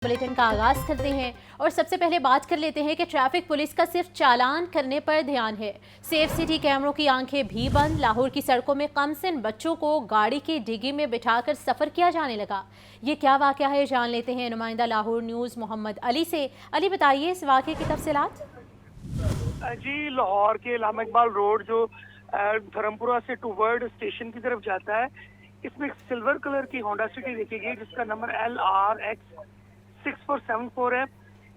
Bulletin का आगाज करते हैं और सबसे पहले बात कर लेते हैं कि ट्रैफिक पुलिस का सिर्फ चालान करने पर ध्यान है। सेफ सिटी कैमरों की आंखें भी बंद। लाहौर की सड़कों में कमसिन बच्चों को गाड़ी की डिग्गी में बिठाकर सफर किया जाने लगा। ये क्या वाकया है, जान लेते हैं नुमाइंदा लाहौर न्यूज़ मोहम्मद अली से। अली, बताइए इस वाकये की तफसीलात। जी, लाहौर के इलामा इकबाल रोड जो धर्मपुरा से टूवर्ड स्टेशन की तरफ जाता है, इसमें एक सिल्वर कलर की होंडा सिटी देखी गई जिसका नंबर LRX6474 है।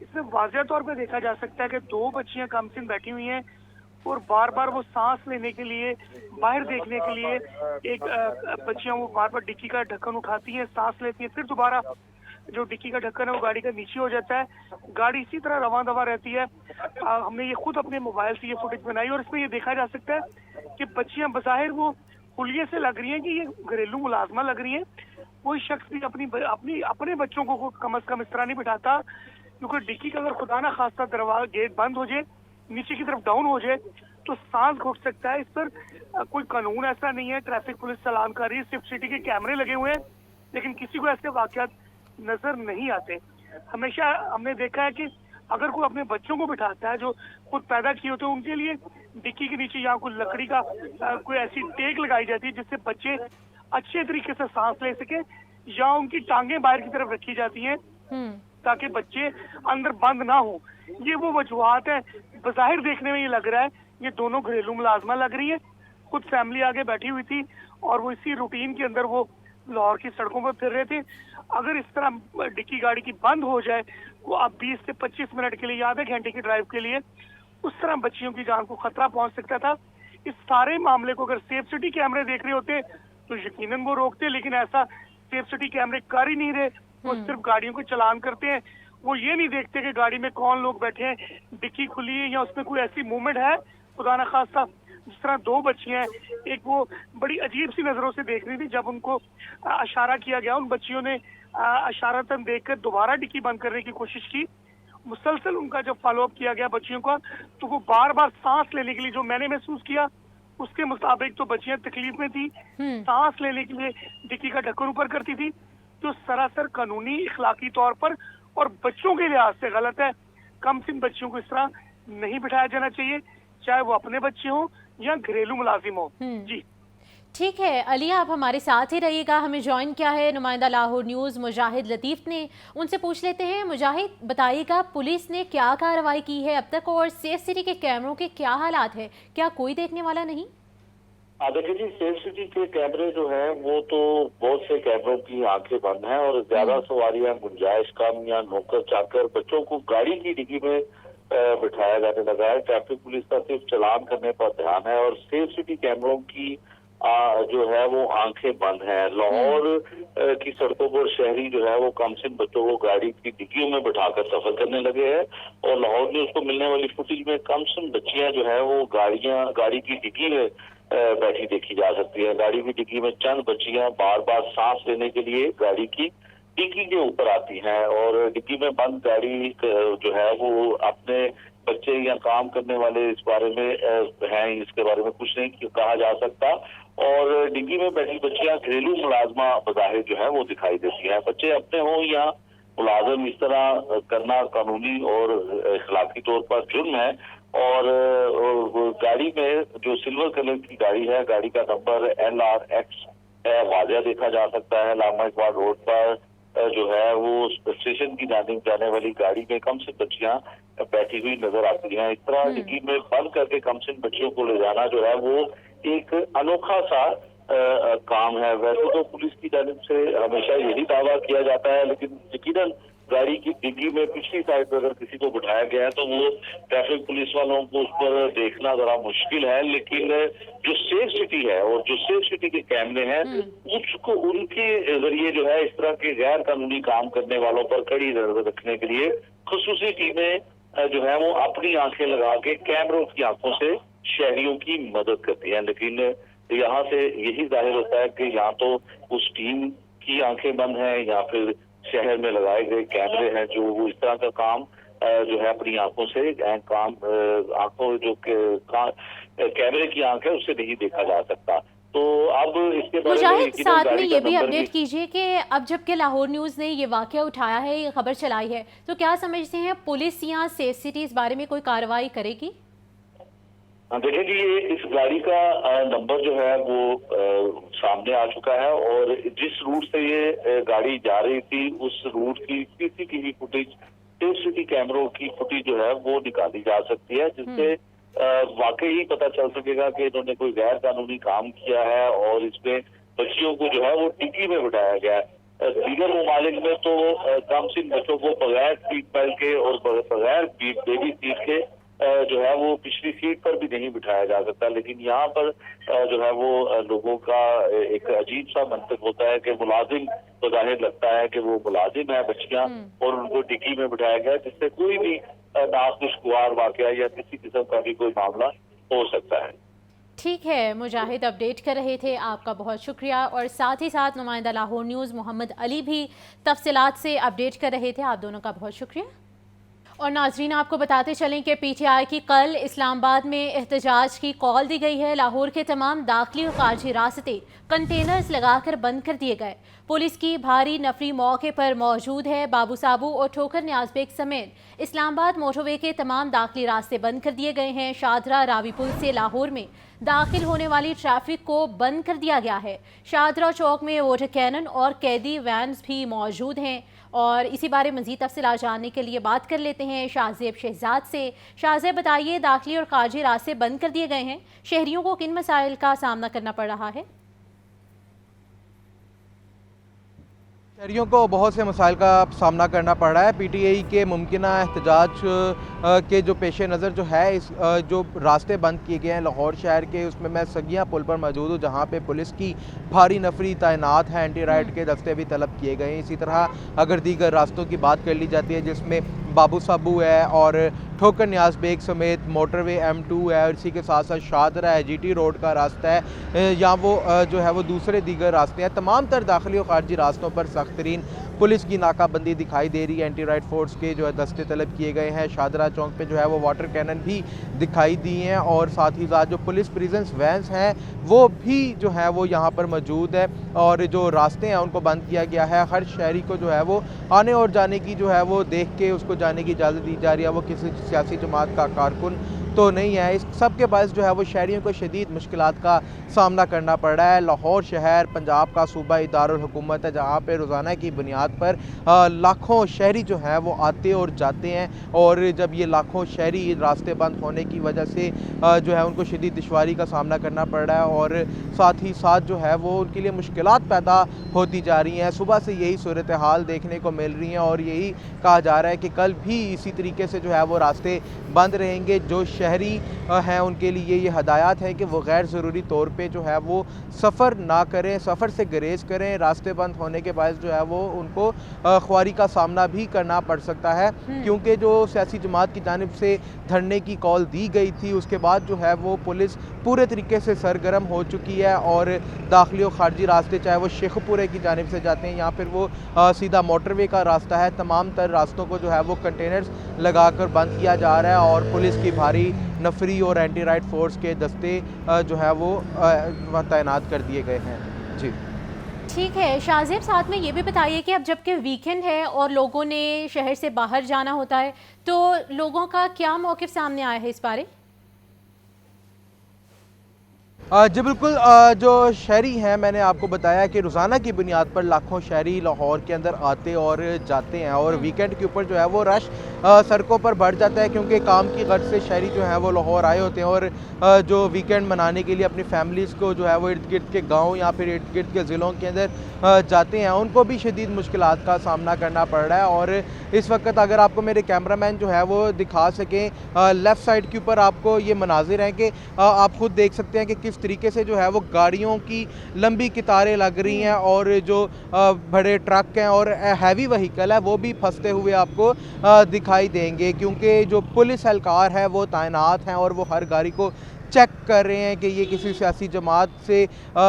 इसमें वाज़ेह तौर पे देखा जा सकता है कि दो बच्चियां कमसिन बैठी हुई हैं और बार बार वो सांस लेने के लिए, बाहर देखने के लिए एक बच्चियां वो बार बार डिक्की का ढक्कन उठाती हैं, सांस लेती हैं, फिर दोबारा जो डिक्की का ढक्कन है वो गाड़ी का नीचे हो जाता है। गाड़ी इसी तरह रवां दवा रहती है। हमने ये खुद अपने मोबाइल से ये फुटेज बनाई और इसमें ये देखा जा सकता है कि बच्चियां बज़ाहिर वो हुलिये से लग रही हैं कि ये घरेलू मुलाजमा लग रही हैं। कोई शख्स भी अपने बच्चों को कम अज कम इस तरह नहीं बिठाता, क्योंकि डिक्की का अगर खुदा ना खास्ता दरवाजा गेट बंद हो जाए, नीचे की तरफ डाउन हो जाए तो सांस घुट सकता है। इस पर कोई कानून ऐसा नहीं है। ट्रैफिक पुलिस चालान कर रही है, सिर्फ सिटी के कैमरे लगे हुए हैं, लेकिन किसी को ऐसे वाकयात नजर नहीं आते। हमेशा हमने देखा है कि अगर कोई अपने बच्चों को बिठाता है जो खुद पैदा किए होते हैं, उनके लिए डिक्की के नीचे या कोई लकड़ी का कोई ऐसी टेक लगाई जाती है जिससे बच्चे अच्छे तरीके से सांस ले सके, या उनकी टांगे बाहर की तरफ रखी जाती हैं ताकि बच्चे अंदर बंद ना हो। ये वो वजूहात है। बज़ाहिर देखने में ये लग रहा है ये दोनों घरेलू मुलाजमा लग रही है। खुद फैमिली आगे बैठी हुई थी और वो इसी रूटीन के अंदर वो लाहौर की सड़कों पर फिर रहे थे। अगर इस तरह डिक्की गाड़ी की बंद हो जाए वो अब 20 से 25 मिनट के लिए या आधे घंटे की ड्राइव के लिए, उस तरह बच्चियों की जान को खतरा पहुंच सकता था। इस सारे मामले को अगर सेफ सिटी कैमरे देख रहे होते तो यकीनन वो रोकते, लेकिन ऐसा सेफ सिटी कैमरे कर ही नहीं रहे। वो सिर्फ गाड़ियों को चलान करते हैं। वो ये नहीं देखते कि गाड़ी में कौन लोग बैठे हैं, डिक्की खुली है या उसमें कोई ऐसी मूवमेंट है खुदा ना खास्ता। जिस तरह दो बच्चियां हैं, एक वो बड़ी अजीब सी नजरों से देख रही थी, जब उनको इशारा किया गया उन बच्चियों ने इशारतन देखकर दोबारा डिक्की बंद करने की कोशिश की। मुसलसल उनका जब फॉलोअप किया गया बच्चियों का, तो वो बार बार सांस लेने के लिए, जो मैंने महसूस किया उसके मुताबिक तो बच्चियां तकलीफ में थी, सांस लेने के लिए डिक्की का ढक्कन ऊपर करती थी, जो सरासर कानूनी इखलाकी तौर पर और बच्चों के लिहाज से गलत है। कमसिन बच्चियों को इस तरह नहीं बिठाया जाना चाहिए, चाहे वो अपने बच्चे हों या घरेलू मुलाजिम हो। जी ठीक है अली, आप हमारे साथ ही रहिएगा। हमें ज्वाइन किया है नुमाइंदा लाहौर न्यूज़ मुजाहिद लतीफ़ ने, उनसे पूछ लेते हैं। मुजाहिद, बताइएगा पुलिस ने क्या कार्रवाई की है अब तक और सेफ सिटी के कैमरों के क्या हालात है, क्या कोई देखने वाला नहीं? देखिए जी, सेफ सिटी के कैमरे जो हैं वो तो बहुत से कैमरों की आंखें बंद हैं और ज्यादा सवारियां, गुंजाइश कम या नौकर चाकर बच्चों को गाड़ी की डिग्गी में बिठाया जाने लगा है। ट्रैफिक पुलिस का सिर्फ चालान करने पर ध्यान है और सेफ सिटी कैमरों की जो है वो आंखें बंद हैं। लाहौर की सड़कों पर शहरी जो है वो कमसिन बच्चों को गाड़ी की डिग्गियों में बिठाकर सफर करने लगे हैं और लाहौर न्यूज़ को मिलने वाली फुटेज में कमसिन बच्चियां जो है वो गाड़ी की डिग्गी में बैठी देखी जा सकती है। गाड़ी की डिग्गी में चंद बच्चियां बार बार सांस लेने के लिए गाड़ी की डिग्गी के ऊपर आती हैं और डिग्गी में बंद गाड़ी जो है वो अपने बच्चे या काम करने वाले इस बारे में हैं, इसके बारे में कुछ नहीं कहा जा सकता। और डिग्गी में बैठी बच्चियां घरेलू मुलाजमा बज़ाहिर जो है वो दिखाई देती हैं। बच्चे अपने हों या मुलाजम, इस तरह करना कानूनी और इखलाकी तौर पर जुर्म है। और गाड़ी में जो सिल्वर कलर की गाड़ी है, गाड़ी का नंबर LRX वाज़ेह देखा जा सकता है। इलामा इकबाल रोड पर जो है वो स्टेशन की जानिब जाने वाली गाड़ी में कम से बच्चियां बैठी हुई नजर आती हैं। इस तरह डिग्गी में बंद करके कम से बच्चियों को ले जाना जो है वो एक अनोखा सा काम है। वैसे तो पुलिस की जानिब से हमेशा यही दावा किया जाता है, लेकिन यकीनन गाड़ी की डिग्गी में पिछली साइड पर अगर किसी को बिठाया गया है तो वो ट्रैफिक पुलिस वालों को उस पर देखना जरा मुश्किल है। लेकिन जो सेफ सिटी है और जो सेफ सिटी के कैमरे हैं उसको उनके जरिए जो है इस तरह के गैर कानूनी काम करने वालों पर कड़ी नजर रखने के लिए खुसूसी टीमें जो है वो अपनी आंखें लगा के कैमरों की आंखों से शहरियों की मदद करती है। लेकिन यहाँ से यही जाहिर होता है कि यहाँ तो उस टीम की आंखें बंद हैं या फिर शहर में लगाए गए कैमरे हैं जो वो इस तरह का काम जो है अपनी आंखों से काम आंखों जो कैमरे की आंख है उससे नहीं देखा जा सकता। तो अब इसके बारे में मुजाहिद, यकीनन साथ में गाड़ी ये का भी नंबर अपडेट कीजिए कि अब जबकि लाहौर न्यूज़ ने ये वाकया उठाया है, ये खबर चलाई है, तो क्या समझते हैं पुलिस या सेफ सिटी इस बारे में कोई कार्रवाई करेगी? देखिए कि ये इस गाड़ी का नंबर जो है वो सामने आ चुका है और जिस रूट से ये गाड़ी जा रही थी उस रूट की सीसीटीवी फुटेज, सेफ सिटी कैमरों की फुटेज जो है वो निकाली जा सकती है, जिससे वाकई ही पता चल सकेगा कि इन्होंने कोई गैर कानूनी काम किया है और इसमें बच्चियों को जो है वो डिग्गी में बिठाया गया है। दीगर ममालिक में तो कम सिन बच्चों को बगैर सीट बेल्ट के और बगैर बेबी सीट के जो है वो पिछली सीट पर भी नहीं बिठाया जा सकता, लेकिन यहाँ पर जो है वो लोगों का एक अजीब सा मंतक होता है कि मुलाजिम तो जाहिर लगता है कि वो मुलाजिम है बच्चियां और उनको डिग्गी में बिठाया गया, जिससे कोई भी नाखुशगवार वाकया या किसी किस्म का भी कोई मामला हो सकता है। ठीक है मुजाहिद, अपडेट कर रहे थे, आपका बहुत शुक्रिया। और साथ ही साथ नुमाइंदा लाहौर न्यूज़ मोहम्मद अली भी तफसीलात से अपडेट कर रहे थे, आप दोनों का बहुत शुक्रिया। और नाजरीन, आपको बताते चलें कि पीटीआई की कल इस्लामाबाद में एहतजाज की कॉल दी गई है। लाहौर के तमाम दाखिली और खारजी रास्ते कंटेनर्स लगाकर बंद कर दिए गए। पुलिस की भारी नफरी मौके पर मौजूद है। बाबू साबू और ठोकर न्याज बेग समेत इस्लामाबाद मोटरवे के तमाम दाखिली रास्ते बंद कर दिए गए हैं। शादरा रावी पुल से लाहौर में दाखिल होने वाली ट्रैफिक को बंद कर दिया गया है। शादरा चौक में वाटर कैनन और कैदी वैन्स भी मौजूद हैं। और इसी बारे मज़ीद तफसीलात जानने के लिए बात कर लेते हैं शाहजेब शहजाद से। शाहजेब, बताइए, दाखिली और खारजी रास्ते बंद कर दिए गए हैं, शहरियों को किन मसाइल का सामना करना पड़ रहा है? शहरियों को बहुत से मसाइल का सामना करना पड़ रहा है। पीटीआई के मुमकिन एहतजाज के जो पेश नज़र जो है इस जो रास्ते बंद किए गए हैं लाहौर शहर के, उसमें मैं सगिया पुल पर मौजूद हूँ, जहाँ पे पुलिस की भारी नफरी तैनात है। एंटी राइड के दस्ते भी तलब किए गए हैं। इसी तरह अगर दीगर रास्तों की बात कर ली जाती है, जिसमें बाबू साबू है और ठोकर न्याज बेग समेत मोटरवे M2 है, और इसी के साथ साथ शादरा है, GT रोड का रास्ता है, या वो जो है वो दूसरे दीगर रास्ते हैं। तमाम तर दाखिली और खारजी रास्तों पर सख्त तरीन पुलिस की नाकाबंदी दिखाई दे रही है। एंटी राइड फोर्स के जो है दस्ते तलब किए गए हैं। शादरा चौक पे जो है वो वाटर कैनन भी दिखाई दी हैं, और साथ ही साथ जो पुलिस प्रेजेंस वैन्स हैं वो भी जो है वो यहाँ पर मौजूद है, और जो रास्ते हैं उनको बंद किया गया है। हर शहरी को जो है वो आने और जाने की जो है वो देख के उसको जाने की इजाज़त दी जा रही है। वो किसी सियासी जमात का कारकुन तो नहीं है। इस सब के बायस जो है वो शहरियों को शदीद मुश्किलात का सामना करना पड़ रहा है। लाहौर शहर पंजाब का सूबा इदारुल हुकूमत है, जहाँ पे रोज़ाना की बुनियाद पर लाखों शहरी जो है वो आते और जाते हैं, और जब ये लाखों शहरी रास्ते बंद होने की वजह से जो है उनको शदीद दुश्वारी का सामना करना पड़ रहा है, और साथ ही साथ जो है वो उनके लिए मुश्किलात पैदा होती जा रही हैं। सुबह से यही सूरत हाल देखने को मिल रही हैं, और यही कहा जा रहा है कि कल भी इसी तरीके से जो है वो रास्ते बंद रहेंगे। जो शहरी हैं उनके लिए ये हदायत है कि वो गैर ज़रूरी तौर पे जो है वो सफ़र ना करें, सफ़र से गुरेज करें। रास्ते बंद होने के बाद जो है वो उनको ख्वारी का सामना भी करना पड़ सकता है, क्योंकि जो सियासी जमात की जानिब से धरने की कॉल दी गई थी उसके बाद जो है वो पुलिस पूरे तरीके से सरगर्म हो चुकी है, और दाखिली और खारजी रास्ते चाहे वो शेखपुरे की जानिब से जाते हैं या फिर वो सीधा मोटरवे का रास्ता है, तमाम तर रास्तों को जो है वो कंटेनर्स लगाकर बंद किया जा रहा है, और पुलिस की भारी नफरी और एंटी राइड फोर्स के दस्ते जो है वो तैनात कर दिए गए हैं। जी ठीक है शाहजेब, साथ में ये भी बताइए कि अब जबकि वीकेंड है और लोगों ने शहर से बाहर जाना होता है, तो लोगों का क्या मौक़िफ़ सामने आया है इस बारे? जी बिल्कुल, जो शहरी हैं मैंने आपको बताया कि रोज़ाना की बुनियाद पर लाखों शहरी लाहौर के अंदर आते और जाते हैं, और वीकेंड के ऊपर जो है वो रश सड़कों पर बढ़ जाता है, क्योंकि काम की गर्ज से शहरी जो है वो लाहौर आए होते हैं, और जो वीकेंड मनाने के लिए अपनी फैमिलीज़ को जो है वो इर्द गिर्द के गाँव या फिर इर्द गिर्द के ज़िलों के अंदर जाते हैं, उनको भी शदीद मुश्किलात का सामना करना पड़ रहा है। और इस वक्त अगर आपको मेरे कैमरामैन जो है वो दिखा सकें, लेफ़्ट साइड के ऊपर आपको ये मनाजिर हैं कि आप खुद देख सकते हैं कि किस तरीके से जो है वो गाड़ियों की लंबी कतारें लग रही हैं, और जो बड़े ट्रक हैं और हैवी व्हीकल है वो भी फंसते हुए आपको दिखाई देंगे, क्योंकि जो पुलिस एहलकार है वो तैनात हैं और वो हर गाड़ी को चेक कर रहे हैं कि ये किसी सियासी जमात से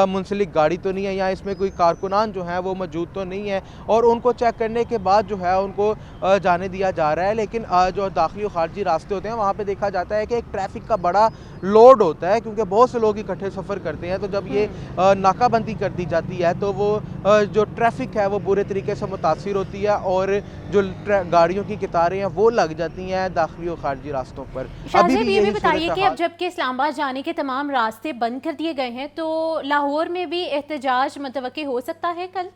मुंसलिक गाड़ी तो नहीं है, या इसमें कोई कारकुनान जो है वो मौजूद तो नहीं है, और उनको चेक करने के बाद जो है उनको जाने दिया जा रहा है। लेकिन जो दाखिली और खारजी रास्ते होते हैं वहाँ पे देखा जाता है कि एक ट्रैफिक का बड़ा लोड होता है, क्योंकि बहुत से लोग इकट्ठे सफ़र करते हैं। तो जब ये नाकाबंदी कर दी जाती है तो वो जो ट्रैफिक है वो बुरे तरीके से मुतासिर होती है, और जो गाड़ियों की कतारें हैं वो लग जाती हैं दाखिली और खारजी रास्तों पर। अभी भी ये बताइए कि अब जबकि इस्लामाबाद जाने के तमाम रास्ते बंद कर दिए गए हैं, तो लाहौर में भी एहतजाज मुतवक्की हो सकता है कल?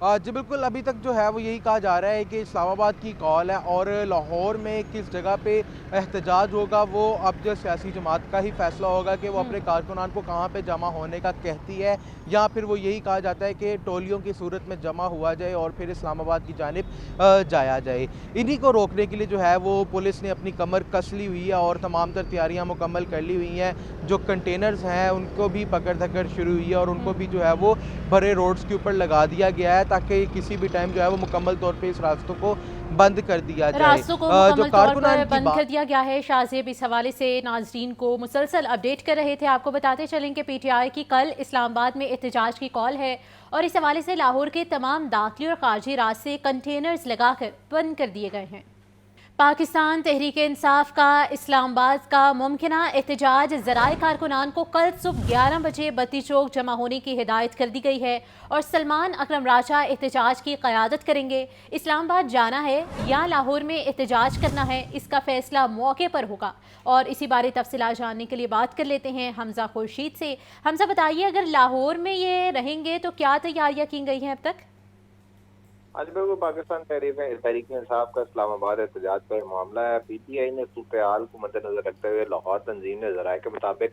जी बिल्कुल, अभी तक जो है वो यही कहा जा रहा है कि इस्लामाबाद की कॉल है, और लाहौर में किस जगह पे एहतजाज होगा वो अब जो सियासी जमात का ही फैसला होगा कि वो अपने कारकुनान को कहाँ पे जमा होने का कहती है, या फिर वो यही कहा जाता है कि टोलियों की सूरत में जमा हुआ जाए और फिर इस्लामाबाद की जानिब जाया जाए। इन्हीं को रोकने के लिए जो है वो पुलिस ने अपनी कमर कस ली हुई है और तमाम तर तैयारियाँ मुकम्मल कर ली हुई हैं। जो कंटेनर्स हैं उनको भी पकड़ धकड़ शुरू हुई है, और उनको भी जो है वो भरे रोड्स के ऊपर लगा दिया गया है, ताकि किसी भी टाइम जो है वो मुकम्मल तौर पे इस रास्तों को बंद कर दिया जाए। रास्तों को मुकम्मल तौर पर बंद कर दिया गया है। शाहजेब इस हवाले से नाजरीन को मुसलसल अपडेट कर रहे थे। आपको बताते चलें कि पीटीआई की कल इस्लामाबाद में एहतजाज की कॉल है, और इस हवाले से लाहौर के तमाम दाखिली और खारजी रास्ते कंटेनर्स लगाकर बंद कर दिए गए हैं। पाकिस्तान तहरीक इंसाफ का इस्लामाबाद का मुमकिना एहतजाज ज़राए कारकुनान को कल सुबह 11 बजे बत्ती चौक जमा होने की हिदायत कर दी गई है, और सलमान अकरम राजा एहतजाज की क़यादत करेंगे। इस्लामाबाद जाना है या लाहौर में एहतजाज करना है, इसका फैसला मौके पर होगा। और इसी बारे तफसीलात जानने के लिए बात कर लेते हैं हमजा खुर्शीद से। हमजा बताइए, अगर लाहौर में ये रहेंगे तो क्या तैयारियाँ की गई हैं अब तक? आज बिल्कुल पाकिस्तान तहरीक इंसाफ का इस्लामाबाद एहतजाज का मामला है। पीटीआई ने सूरत हाल को मद्देनजर रखते हुए लाहौर तंजीम ने ज़राए के मुताबिक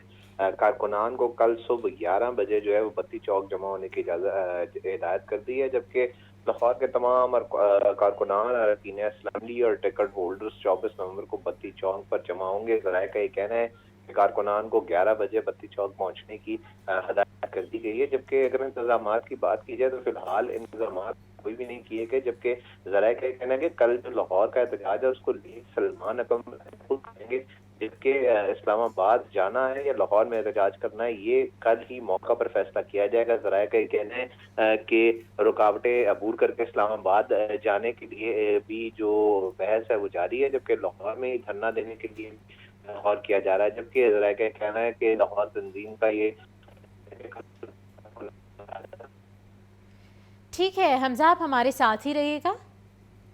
कारकुनान को कल सुबह 11 बजे जो है वो बत्ती चौक जमा होने की हिदायत कर दी है, जबकि लाहौर के तमाम कारकुनान अरकान असम्बली और टिकट होल्डर्स 24 नवंबर को बत्ती चौक पर जमा होंगे। ज़राए का ये कहना है कि कारकुनान को 11 बजे बत्ती चौक पहुंचने की हिदायत कर दी गई है, जबकि अगर इंतजाम की बात की जाए तो फिलहाल इंतजाम कोई भी नहीं किए गए। जबकि ज़राए का कहना है कि कल जो लाहौर का एहतजाज है उसको लीड सलमान अकरम खुद करेंगे, जबकि इस्लामाबाद जाना है या लाहौर में एहतजाज करना है ये कल ही मौका पर फैसला किया जाएगा। ज़राए का कहना है कि रुकावटें अबूर करके इस्लामाबाद जाने के लिए भी जो बहस है वो जारी है, जबकि लाहौर में धरना देने के लिए लाहौर किया जा रहा है। जबकि ज़राए का कहना है कि लाहौर तंजीम का ये ठीक है हमजा, आप हमारे साथ ही रहिएगा।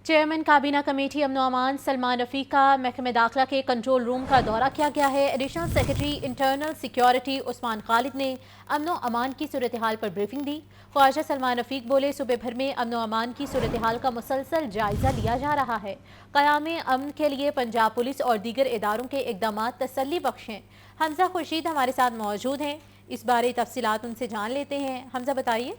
चेयरमैन काबीना कमेटी अमन अमान सलमान रफ़ीक का महकमे दाखिला के कंट्रोल रूम का दौरा किया गया है। Additional secretary internal security Usman Khalid ने अमन अमान की सूरत हाल पर ब्रीफिंग दी। ख्वाजा सलमान रफ़ीक बोले, सूबे भर में अमन अमान की सूरत हाल का मुसलसल जायजा लिया जा रहा है। क़याम अमन के लिए पंजाब पुलिस और दीगर इदारों के इक़दाम तसल्ली बख्श हैं। हमजा खुर्शीद हमारे साथ मौजूद हैं, इस बारे तफसीलात उनसे जान लेते हैं। हमजा बताइए।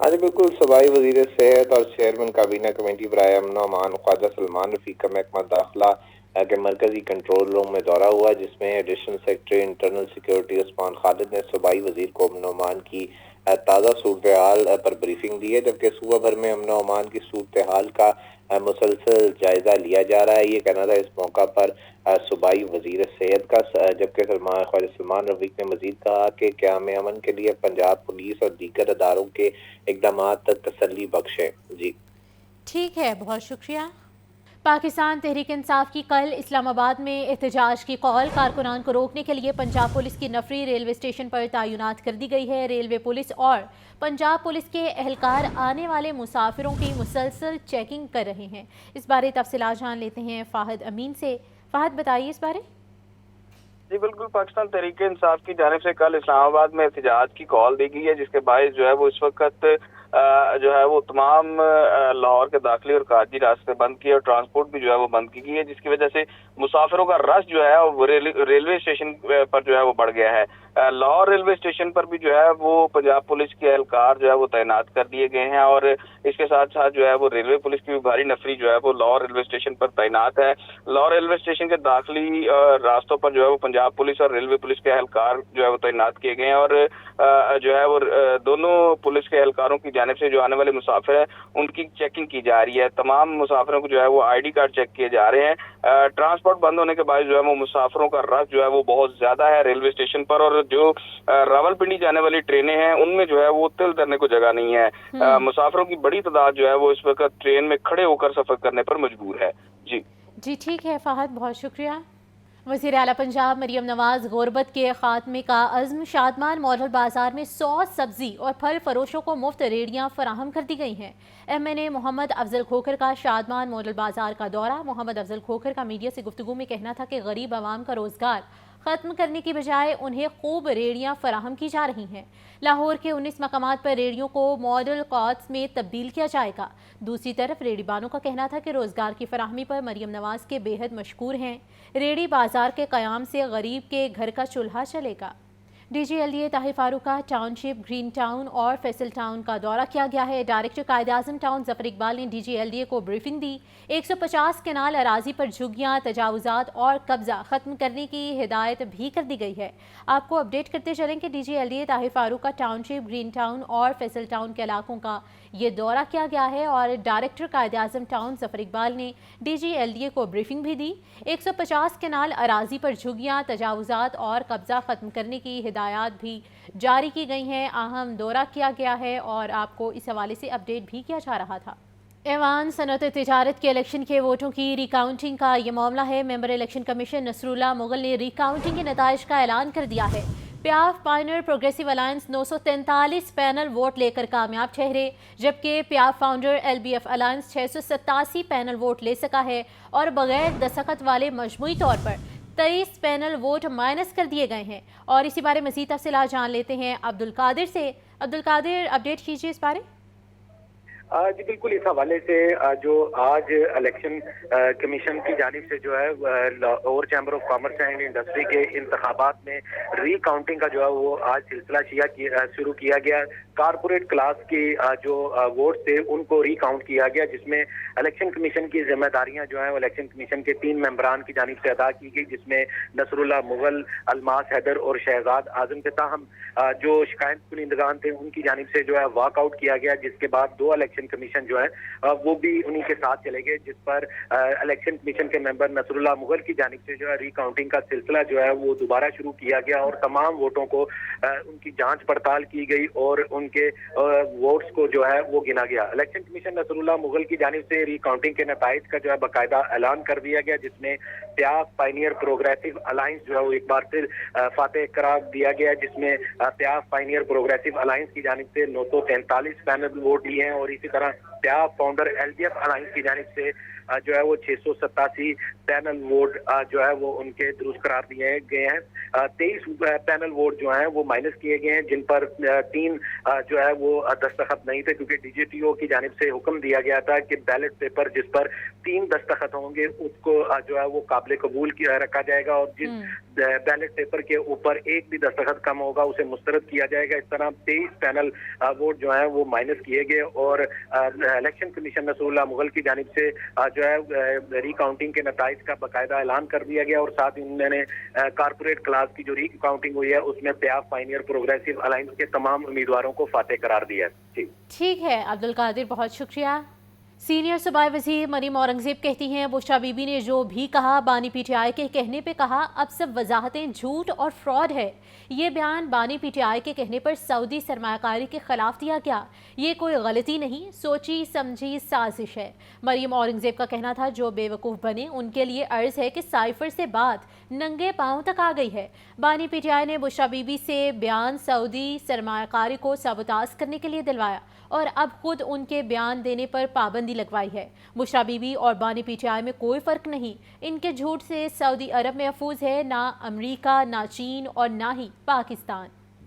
हाँ जी बिल्कुल, सूबाई वज़ीर सेहत और चेयरमैन काबीना कमेटी बराए अमन अमान ख्वाजा सलमान रफ़ीक का महकमा दाखिला के मरकजी कंट्रोल रूम में दौरा हुआ, जिसमें additional secretary internal security Usman Khalid ने सूबाई वज़ीर को अमन अमान की ताज़ा सूरत हाल पर ब्रीफिंग दी है, जबकि सूबा भर में अमन अमान की सूरत हाल का मुसलसल जायजा लिया जा रहा है। ये कहना था इस मौका पर सूबाई वज़ीर सेहत का। जबकि ख्वाजा सलमान रफ़ीक ने मजीद कहा कि क़याम अमन के लिए पंजाब पुलिस और दीगर अदारों के इक़दाम तसल्ली बख्श है। जी ठीक है, बहुत शुक्रिया। पाकिस्तान तहरीक इंसाफ की कल इस्लामाबाद में एहतजाज की कॉल। कारकुनान को रोकने के लिए पंजाब पुलिस की नफरी रेलवे स्टेशन पर तैनात कर दी गई है। रेलवे पुलिस और पंजाब पुलिस के एहलकार आने वाले मुसाफिरों की मुसलसल चेकिंग कर रहे हैं। इस बारे तफसीलात जान लेते हैं फ़ाहिद अमीन से। फ़ाहिद बताइए इस बारे। जी बिल्कुल, पाकिस्तान तहरीक इंसाफ की जानिब से कल इस्लामाबाद में एहतजाज की कॉल दी गई है, जिसके बायस जो है वो इस वक्त जो है वो तमाम लाहौर के दाखिली और खारजी रास्ते बंद किए और ट्रांसपोर्ट भी जो है वो बंद की गई है, जिसकी वजह से मुसाफिरों का रश जो है वो रेलवे स्टेशन पर जो है वो बढ़ गया है। लाहौर रेलवे स्टेशन पर भी जो है वो पंजाब पुलिस के एहलकार जो है वो तैनात कर दिए गए हैं, और इसके साथ साथ जो है वो रेलवे पुलिस की भी भारी नफरी जो है वो लाहौर रेलवे स्टेशन पर तैनात है। लाहौर रेलवे स्टेशन के दाखिली रास्तों पर जो है वो पंजाब पुलिस और रेलवे पुलिस के एहलकार जो है वो तैनात किए गए हैं, और जो है वो दोनों पुलिस के एहलकारों की जानिब से जो आने वाले मुसाफिर हैं उनकी चेकिंग की जा रही है। तमाम मुसाफिरों को जो है वो आईडी कार्ड चेक किए जा रहे हैं। ट्रांसपोर्ट बंद होने के बाद जो है वो मुसाफिरों का रश जो है वो बहुत ज्यादा है रेलवे स्टेशन पर, और जो रावलपिंडी जाने वाली ट्रेनें हैं उनमें जो है वो तिल धरने को जगह नहीं है। मुसाफिरों की बड़ी तादाद जो है वो इस वक्त ट्रेन में खड़े होकर सफर करने पर मजबूर है। जी ठीक है फहद, बहुत शुक्रिया। वज़ीर आला पंजाब मरियम नवाज गुरबत के खात्मे का अज़्म। शादमान मॉडल बाजार में 100 सब्जी और फल फरोशों को मुफ्त रेडियाँ फराहम कर दी गई हैं। MNA मोहम्मद अफजल खोखर का शादमान मॉडल बाजार का दौरा। मोहम्मद अफजल खोखर का मीडिया से गुफ्तगू में कहना था कि गरीब आवाम का रोज़गार ख़त्म करने की बजाय उन्हें खूब रेडियाँ फराहम की जा रही हैं। लाहौर के 19 मकामात पर रेडियों को मॉडल कॉट्स में तब्दील किया जाएगा। दूसरी तरफ रेडीबानों का कहना था कि रोज़गार की फराहमी पर मरियम नवाज के बेहद मशकूर हैं। रेडी बाजार के क़याम से गरीब के घर का चूल्हा चलेगा। DGLDA ताहिर फारूक का टाउनशिप, ग्रीन टाउन और फैसल टाउन का दौरा किया गया है। डायरेक्टर कायद-ए-आज़म टाउन ज़फ़र इकबाल ने DGLDA को ब्रीफिंग दी। 150 केनाल अराजी पर झुग्गियाँ, तजावुज़ात और कब्ज़ा ख़त्म करने की हिदायत भी कर दी गई है। आपको अपडेट करते चलें कि DGLDA ताहिर फारूक का टाउनशिप, ग्रीन टाउन और फैसल टाउन के इलाकों का ये दौरा किया गया है और डायरेक्टर कायद-ए-आज़म टाउन ज़फ़र इकबाल ने DGLDA को ब्रीफिंग भी दी। 150 केनाल अराजी पर झुग्गियाँ, तजावुज़ात और कब्ज़ा ख़त्म करने की हिदायत भी जारी की गई हैं। अहम दौरा किया गया है और आपको इस हवाले से अपडेट भी किया जा रहा था। ऐवान सनअत तिजारत के इलेक्शन के वोटों की रिकाउंटिंग का ये मामला है। Member election commission Nasrullah Mughal ने रिकाउंटिंग के नताइज का ऐलान कर दिया है। PIAF pioneer progressive alliance 943 panel vote लेकर कामयाब ठहरे, जबकि PIAF founder LBF alliance 687 panel vote ले सका है और बगैर दस्तखत वाले मजमूई तौर पर 23 पैनल वोट माइनस कर दिए गए हैं। और इसी बारे मज़ीद तफसीलात जान लेते हैं अब्दुल कादिर से। अब्दुल कादिर, अपडेट कीजिए इस बारे। जी बिल्कुल, इस हवाले से जो आज इलेक्शन कमीशन की जानिब से जो है Lahore chamber of commerce and industry के इंतखाबात में रीकाउंटिंग का जो है वो आज सिलसिला शुरू किया गया। कारपोरेट क्लास की जो वोट थे उनको रिकाउंट किया गया, जिसमें इलेक्शन कमीशन की जिम्मेदारियां जो है इलेक्शन कमीशन के 3 मेंबरान की जानिब से अदा की गई, जिसमें नसरुल्लाह मुगल, अलमास हैदर और शहजाद आजम के। ताहम जो शिकायत कुनिंदगान थे उनकी जानिब से जो है वॉकआउट किया गया, जिसके बाद 2 इलेक्शन कमीशन जो है वो भी उन्हीं के साथ चले गए, जिस पर इलेक्शन कमीशन के मेंबर नसरुल्लाह मुगल की जानिब से जो है रिकाउंटिंग का सिलसिला जो है वो दोबारा शुरू किया गया और तमाम वोटों को उनकी जांच पड़ताल की गई और उनके वोट्स को जो है वो गिना गया। इलेक्शन कमीशन नसरुल्लाह मुगल की जानिब से रिकाउंटिंग के नताइज का जो है बाकायदा ऐलान कर दिया गया, जिसमें प्याफ पाइनियर प्रोग्रेसिव अलायंस जो है वो एक बार फिर फातेह करार दिया गया, जिसमें प्याफ पाइनियर प्रोग्रेसिव अलायंस की जानिब से 943 पैनल वोट लिए हैं और इसी तरह प्याफ फाउंडर LBF अलायंस की जानिब से जो है वो 687 पैनल वोट जो है वो उनके दुरुस्त करार दिए गए हैं। 23 पैनल वोट जो हैं वो माइनस किए गए हैं, जिन पर 3 जो है वो दस्तखत नहीं थे, क्योंकि DGTO की जानिब से हुक्म दिया गया था कि बैलेट पेपर जिस पर 3 दस्तखत होंगे उसको जो है वो काबिल कबूल रखा जाएगा और जिस बैलेट पेपर के ऊपर एक भी दस्तखत कम होगा उसे मुस्तरद किया जाएगा। इस तरह 23 पैनल वोट जो है वो माइनस किए गए और इलेक्शन कमीशन नसरुल्लाह मुगल की जानिब से जो है रिकाउंटिंग के नताइज का बाकायदा ऐलान कर दिया गया और साथ ही उन्होंने कारपोरेट क्लास की जो रिकाउंटिंग हुई है उसमें प्याफ पाइनियर प्रोग्रेसिव अलायंस के तमाम उम्मीदवारों को फातेह करार दिया है। ठीक है अब्दुल कादिर, बहुत शुक्रिया। सीनियर सूबाई वज़ीर मरीम औरंगज़ेब कहती हैं बुशरा बीबी ने जो भी कहा बानी PTI के कहने पे कहा, अब सब वजाहतें झूठ और फ्रॉड है। ये बयान बानी PTI के कहने पर सऊदी सरमायाकारी के खिलाफ दिया गया। ये कोई गलती नहीं, सोची समझी साजिश है। मरीम औरंगज़ेब का कहना था जो बेवकूफ़ बने उनके लिए अर्ज़ है कि साइफर से बात नंगे पाँव तक आ गई है। बानी PTI ने बुशरा बीबी से बयान सऊदी सरमायाकारी को सबूताज करने के लिए दिलवाया और अब खुद उनके बयान देने पर पाबंदी लगवाई है। बुशरा बीबी और बानी PTI में कोई फ़र्क नहीं। इनके झूठ से सऊदी अरब महफूज है, ना अमेरिका, ना चीन और ना ही पाकिस्तान।